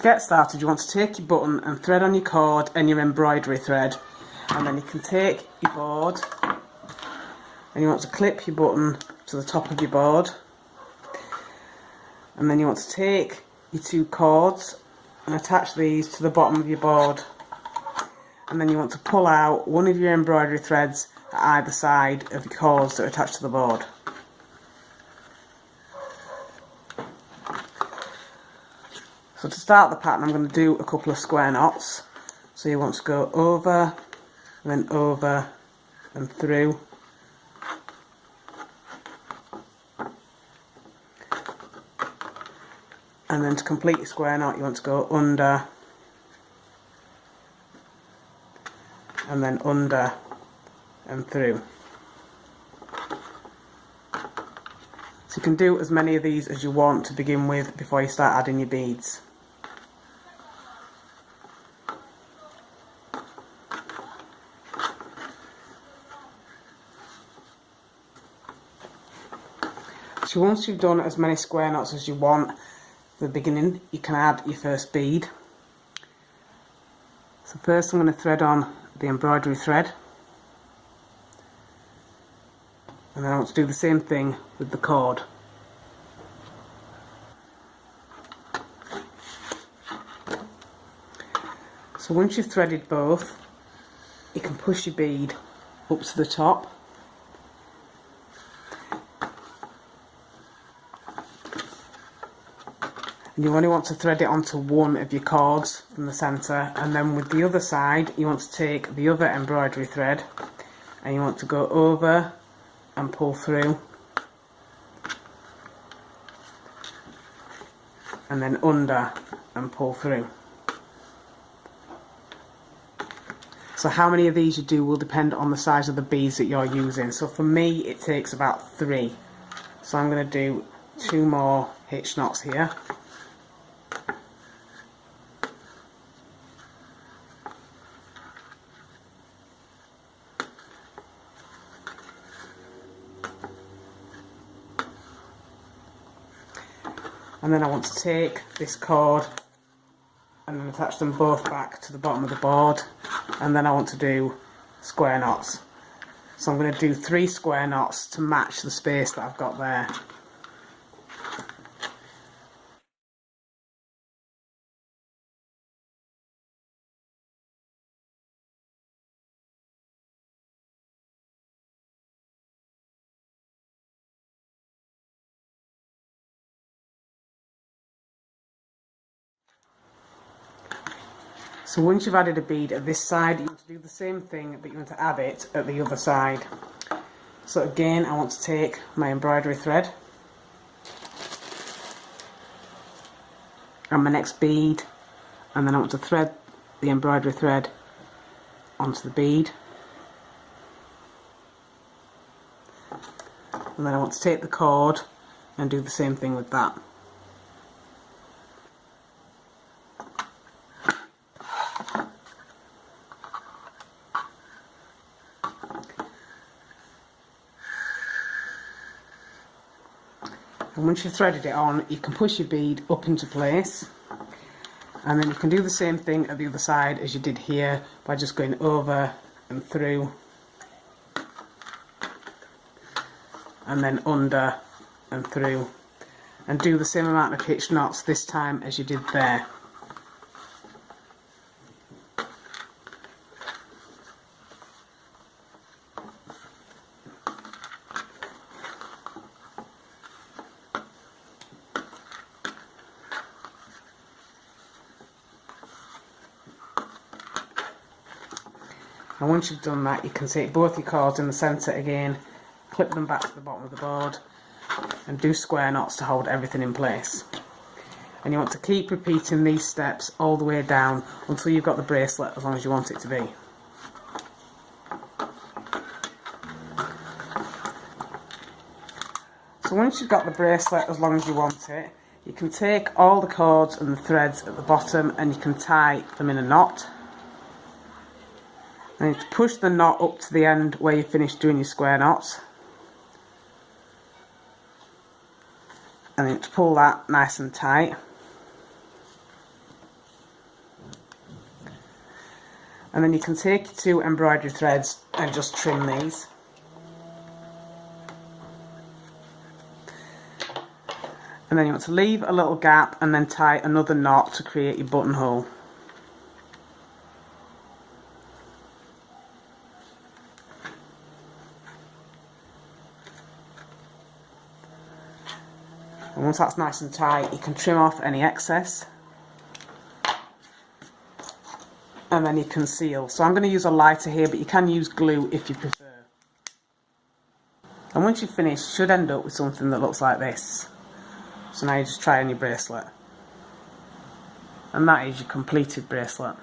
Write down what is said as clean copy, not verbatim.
to get started, you want to take your button and thread on your cord and your embroidery thread, and then you can take your board and you want to clip your button to the top of your board, and then you want to take your two cords and attach these to the bottom of your board, and then you want to pull out one of your embroidery threads at either side of your cords that are attached to the board. So to start the pattern, I'm going to do a couple of square knots. So you want to go over, then over and through, and then to complete your square knot you want to go under and then under and through. So you can do as many of these as you want to begin with before you start adding your beads. So once you've done as many square knots as you want at the beginning, you can add your first bead. So first I'm going to thread on the embroidery thread, and then I want to do the same thing with the cord. So once you've threaded both, you can push your bead up to the top. And you only want to thread it onto one of your cords from the centre, and then with the other side you want to take the other embroidery thread and you want to go over and pull through, and then under and pull through. So how many of these you do will depend on the size of the beads that you're using. So for me it takes about 3. So I'm going to do 2 more hitch knots here. And then I want to take this cord and then attach them both back to the bottom of the board, and then I want to do square knots. So I'm going to do 3 square knots to match the space that I've got there. So once you've added a bead at this side, you want to do the same thing, but you want to add it at the other side. So again, I want to take my embroidery thread and my next bead, and then I want to thread the embroidery thread onto the bead, and then I want to take the cord and do the same thing with that. And once you've threaded it on, you can push your bead up into place, and then you can do the same thing at the other side as you did here by just going over and through and then under and through, and do the same amount of hitch knots this time as you did there. And once you've done that, you can take both your cords in the centre again, clip them back to the bottom of the board, and do square knots to hold everything in place. And you want to keep repeating these steps all the way down until you've got the bracelet as long as you want it to be. So once you've got the bracelet as long as you want it, you can take all the cords and the threads at the bottom and you can tie them in a knot. And you push the knot up to the end where you finish doing your square knots, and then to pull that nice and tight. And then you can take your 2 embroidery threads and just trim these. And then you want to leave a little gap and then tie another knot to create your buttonhole. And once that's nice and tight, you can trim off any excess. And then you can seal. So I'm going to use a lighter here, but you can use glue if you prefer. And once you've finished, you should end up with something that looks like this. So now you just try on your bracelet. And that is your completed bracelet.